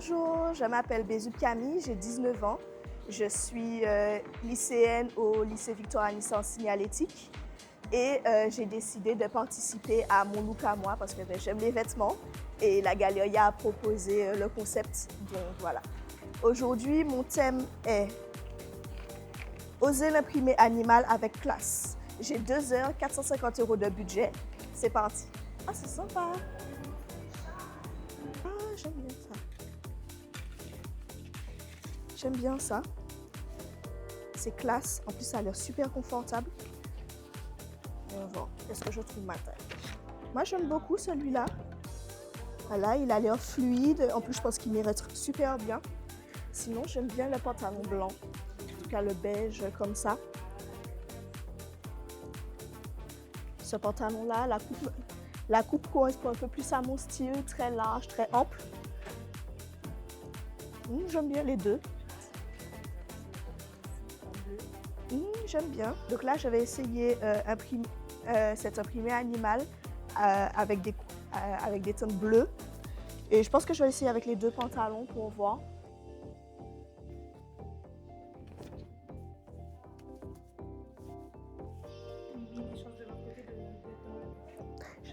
Bonjour, je m'appelle Bézou Camille, j'ai 19 ans. Je suis lycéenne au lycée Victor Anissa en signalétique et j'ai décidé de participer à mon look à moi parce que j'aime les vêtements et la Galeria a proposé le concept. Donc voilà. Aujourd'hui, mon thème est oser l'imprimer animal avec classe. J'ai 2 heures, 450 € de budget. C'est parti. Ah, c'est sympa. Ah, j'aime bien ça. J'aime bien ça. C'est classe. En plus, ça a l'air super confortable. On va voir. Qu'est-ce que je trouve ma taille? Moi, j'aime beaucoup celui-là. Voilà, il a l'air fluide. En plus, je pense qu'il m'irait super bien. Sinon, j'aime bien le pantalon blanc. En tout cas, le beige comme ça. Ce pantalon-là, la coupe correspond un peu plus à mon style. Très large, très ample. J'aime bien les deux. J'aime bien. Donc là, je vais essayer cet imprimé animal avec des teintes bleues. Et je pense que je vais essayer avec les deux pantalons pour voir.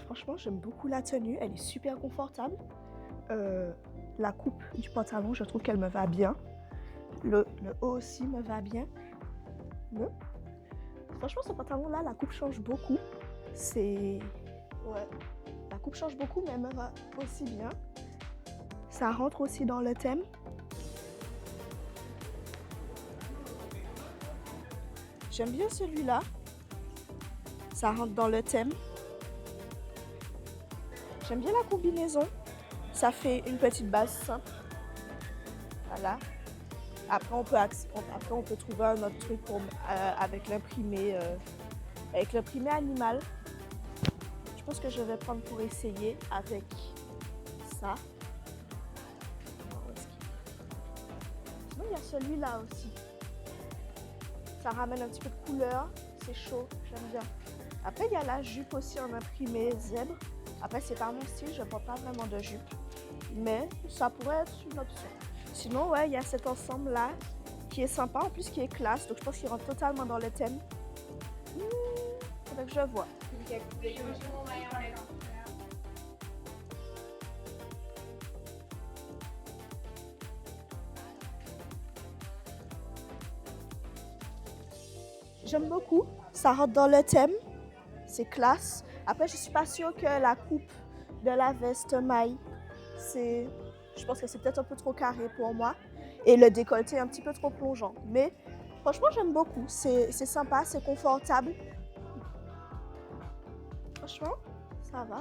Franchement, j'aime beaucoup la tenue. Elle est super confortable. La coupe du pantalon, je trouve qu'elle me va bien. Le haut aussi me va bien. Franchement, ce pantalon-là, la coupe change beaucoup. Ouais. La coupe change beaucoup, mais elle me va aussi bien. Ça rentre aussi dans le thème. J'aime bien celui-là. Ça rentre dans le thème. J'aime bien la combinaison. Ça fait une petite base simple. Voilà. Après, on peut trouver un autre truc avec l'imprimé animal. Je pense que je vais prendre pour essayer avec ça. Sinon, il y a celui-là aussi. Ça ramène un petit peu de couleur. C'est chaud, j'aime bien. Après, il y a la jupe aussi en imprimé zèbre. Après, c'est pas mon style, je ne porte pas vraiment de jupe. Mais ça pourrait être une option. Sinon, ouais, il y a cet ensemble-là qui est sympa, en plus qui est classe. Donc, je pense qu'il rentre totalement dans le thème. Faudrait que je vois. J'aime beaucoup. Ça rentre dans le thème. C'est classe. Après, je suis pas sûre que la coupe de la veste maille, je pense que c'est peut-être un peu trop carré pour moi. Et le décolleté est un petit peu trop plongeant. Mais franchement, j'aime beaucoup. C'est sympa, c'est confortable. Franchement, ça va.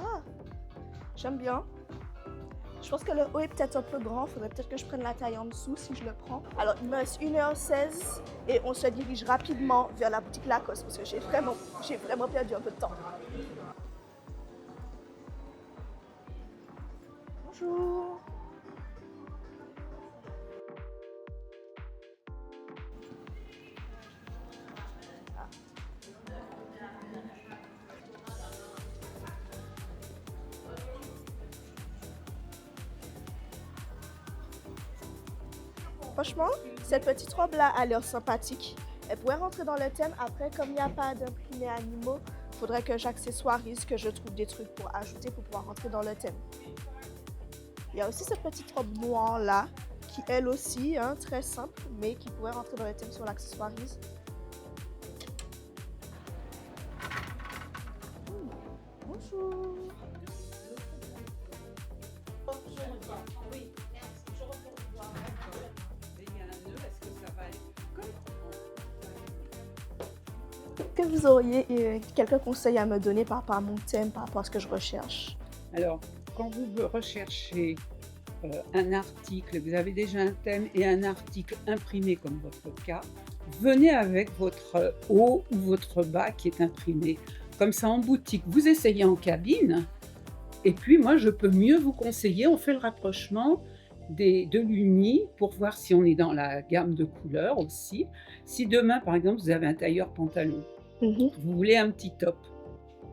J'aime bien. Je pense que le haut est peut-être un peu grand. Il faudrait peut-être que je prenne la taille en dessous si je le prends. Alors, il me reste 1h16 et on se dirige rapidement vers la boutique Lacoste parce que j'ai vraiment perdu un peu de temps. Bonjour. Franchement, cette petite robe-là a l'air sympathique. Elle pourrait rentrer dans le thème. Après, comme il n'y a pas d'imprimés animaux, il faudrait que j'accessoirise, que je trouve des trucs pour ajouter pour pouvoir rentrer dans le thème. Il y a aussi cette petite robe noire-là, qui elle aussi, très simple, mais qui pourrait rentrer dans le thème sur l'accessoirise. Bonjour. Que vous auriez quelques conseils à me donner par rapport à mon thème, par rapport à ce que je recherche? Alors, quand vous recherchez un article, vous avez déjà un thème et un article imprimé comme votre cas, venez avec votre haut ou votre bas qui est imprimé. Comme ça, en boutique, vous essayez en cabine et puis moi, je peux mieux vous conseiller. On fait le rapprochement de l'uni pour voir si on est dans la gamme de couleurs aussi. Si demain, par exemple, vous avez un tailleur pantalon, vous voulez un petit top,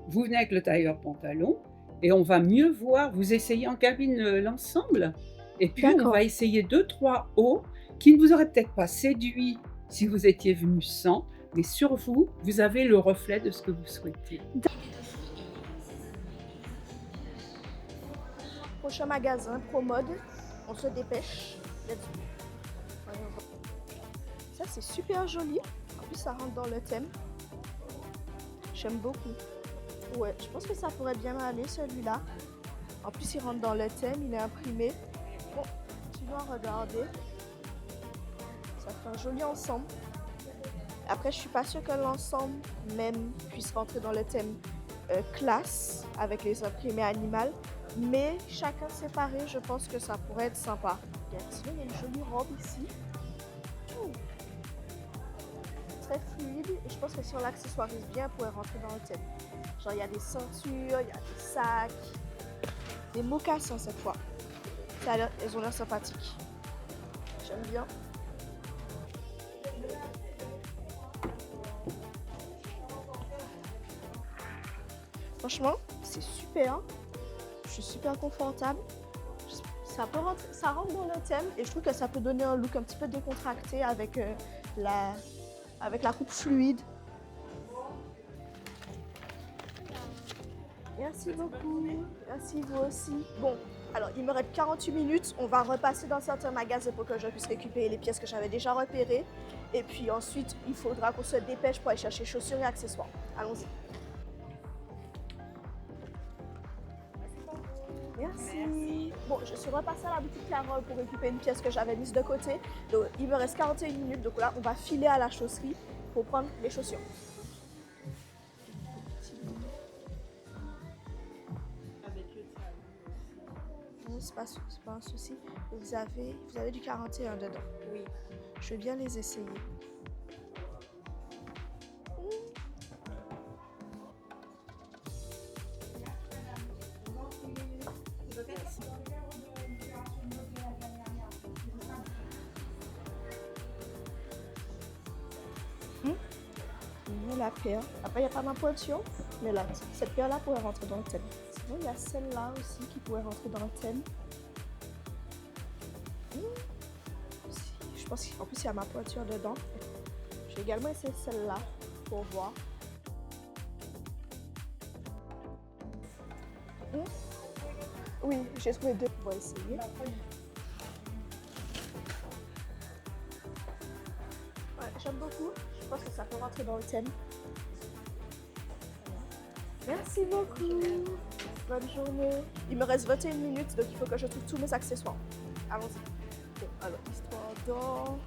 vous venez avec le tailleur pantalon et on va mieux voir. Vous essayez en cabine l'ensemble Et puis, on D'accord. va essayer 2-3 hauts qui ne vous auraient peut-être pas séduit si vous étiez venu sans, mais sur vous, vous avez le reflet de ce que vous souhaitez. Prochain magasin, ProMode. On se dépêche. Let's go. Voyons voir. Ça, c'est super joli. En plus, ça rentre dans le thème. J'aime beaucoup. Ouais, je pense que ça pourrait bien aller, celui-là. En plus, il rentre dans le thème, il est imprimé. Bon, tu dois regarder. Ça fait un joli ensemble. Après, je suis pas sûre que l'ensemble même puisse rentrer dans le thème classe avec les imprimés animales. Mais chacun séparé, je pense que ça pourrait être sympa. Sinon, il y a une jolie robe ici. Ouh. Très fluide. Et je pense que si on l'accessoirise bien, elle pourrait rentrer dans le thème. Genre, il y a des ceintures, il y a des sacs, des mocassins cette fois. Elles ont l'air sympathiques. J'aime bien. Franchement, c'est super. Je suis super confortable. Ça rentre dans le thème et je trouve que ça peut donner un look un petit peu décontracté avec la coupe fluide. Merci beaucoup. Merci vous aussi. Bon, alors il me reste 48 minutes. On va repasser dans certains magasins pour que je puisse récupérer les pièces que j'avais déjà repérées. Et puis ensuite, il faudra qu'on se dépêche pour aller chercher chaussures et accessoires. Allons-y. Merci. Bon, je suis repassée à la boutique Carole pour récupérer une pièce que j'avais mise de côté. Donc, il me reste 41 minutes. Donc là, on va filer à la chausserie pour prendre les chaussures. Non, c'est pas un souci. Vous avez du 41 dedans. Oui. Je vais bien les essayer. La paire. Après, il n'y a pas ma pointure, mais là, cette paire-là pourrait rentrer dans le thème. Sinon, il y a celle-là aussi qui pourrait rentrer dans le thème. Je pense qu'en plus, il y a ma pointure dedans. Je vais également essayer celle-là pour voir. Oui, j'ai trouvé deux. On va essayer. Ouais, j'aime beaucoup. Je pense que ça peut rentrer dans le thème. Merci beaucoup. Bonne journée. Il me reste 21 minutes, donc il faut que je trouve tous mes accessoires. Allons-y. Bon, alors, histoire d'or.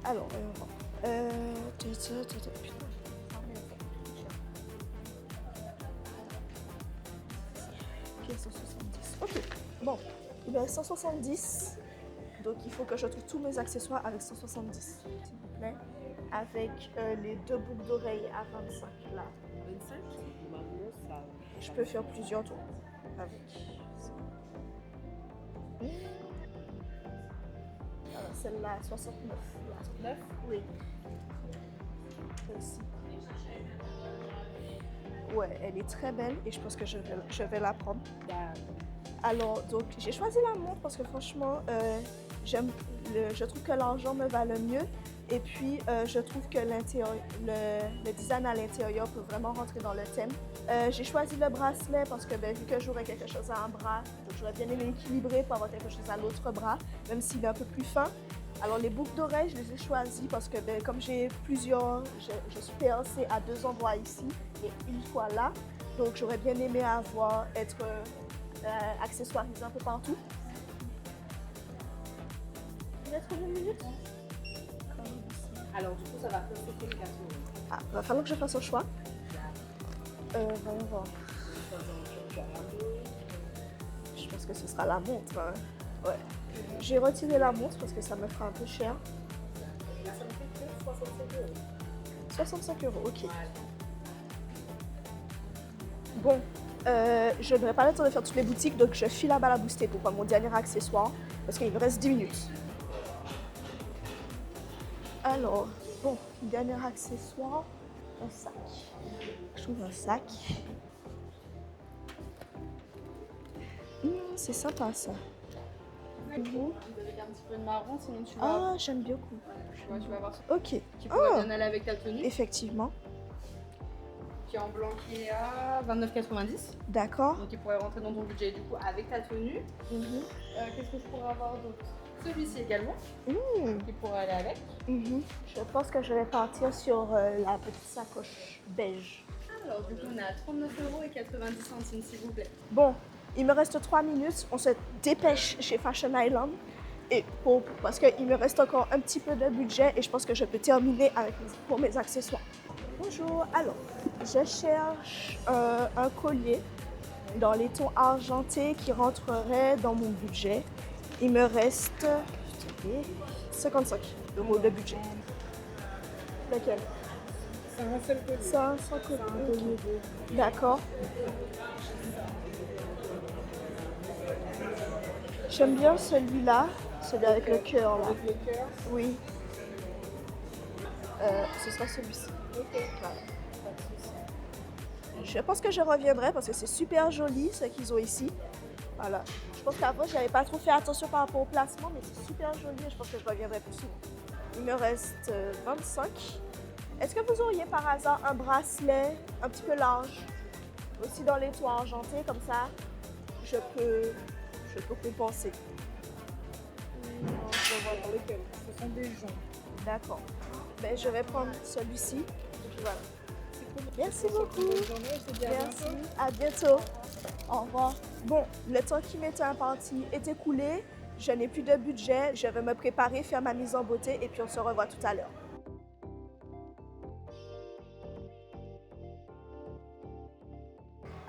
Alors, voyons voir. Putain. Ok, 170. Ok, bon. Il me reste 170. Donc, il faut que je trouve tous mes accessoires avec 170, s'il vous plaît. Avec les deux boucles d'oreilles à 25 là. 25? Ça. Je peux faire plusieurs tours avec ça. Alors celle-là, 69. 9? Oui. Celle-ci. Ouais, elle est très belle et je pense que je vais la prendre. Alors, donc, j'ai choisi la montre parce que franchement, je trouve que l'argent me va le mieux. Et puis, je trouve que le design à l'intérieur peut vraiment rentrer dans le thème. J'ai choisi le bracelet parce que vu que j'aurais quelque chose à un bras, j'aurais bien aimé l'équilibrer pour avoir quelque chose à l'autre bras, même s'il est un peu plus fin. Alors, les boucles d'oreilles, je les ai choisies parce que comme j'ai plusieurs, je suis percée à 2 endroits ici et une fois là. Donc, j'aurais bien aimé être accessoirisée un peu partout. Il reste combien de minutes? Alors, du coup, ça va coûter 4 euros. Ah, va falloir que je fasse un choix. Voyons voir. Je pense que ce sera la montre. Hein. Ouais. J'ai retiré la montre parce que ça me fera un peu cher. Ça me fait que 65 euros. 65 euros, ok. Bon, je n'aurai pas le temps de faire toutes les boutiques, donc je file là-bas à la Boosted pour prendre mon dernier accessoire parce qu'il me reste 10 minutes. Alors, bon, dernier accessoire, un sac. Je trouve un sac. C'est sympa ça. Mhm. avec un petit peu de marron, sinon tu vas, Ah, j'aime beaucoup. tu vas voir Ok, qui pourrait bien aller avec ta tenue. effectivement. Qui est en blanc qui est à 29,90. D'accord. Donc il pourrait rentrer dans ton budget du coup avec ta tenue. Mhm. Qu'est-ce que je pourrais avoir d'autre? Celui-ci également, Mm. qui pourrait aller avec. Mhm. Je pense que je vais partir sur la petite sacoche beige. Alors du coup on est à 39,90 € s'il vous plaît. Bon, il me reste 3 minutes. On se dépêche chez Fashion Island. Et parce qu'il me reste encore un petit peu de budget et je pense que je peux terminer pour mes accessoires. Bonjour, alors, je cherche un collier dans les tons argentés qui rentrerait dans mon budget. Il me reste 55 € de budget. Lequel? C'est un seul collier. Ça, sans C'est un collier. collier beau. D'accord. J'aime bien celui-là, celui avec le cœur là. Avec le cœur. Oui. Ce sera celui-ci. Ok. Voilà. Pas de souci. Je pense que je reviendrai parce que c'est super joli ce qu'ils ont ici. Voilà. Je pense qu'avant, je n'avais pas trop fait attention par rapport au placement, mais c'est super joli et je pense que je reviendrai plus souvent. Il me reste 25. Est-ce que vous auriez par hasard un bracelet un petit peu large, aussi dans les tons argentés, comme ça, je peux compenser. Non, je vais voir dans lequel. Ce sont des gens. D'accord. Ben, je vais prendre celui-ci. Et puis voilà. C'est cool. Merci beaucoup. Bonne journée, je te dis à Merci. bientôt. À bientôt. Au revoir. Bon, le temps qui m'était imparti est écoulé. Je n'ai plus de budget. Je vais me préparer, faire ma mise en beauté et puis on se revoit tout à l'heure.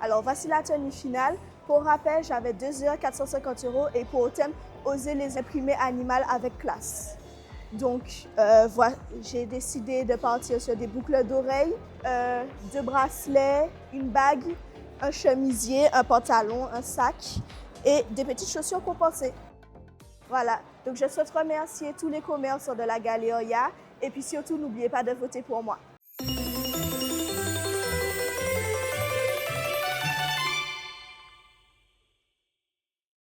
Alors, voici la tenue finale. Pour rappel, j'avais 2 heures, 450 € et pour thème, oser les imprimer animales avec classe. Donc, j'ai décidé de partir sur des boucles d'oreilles, 2 bracelets, une bague, un chemisier, un pantalon, un sac et des petites chaussures compensées. Voilà. Donc, je souhaite remercier tous les commerçants de la Galeria et puis surtout, n'oubliez pas de voter pour moi.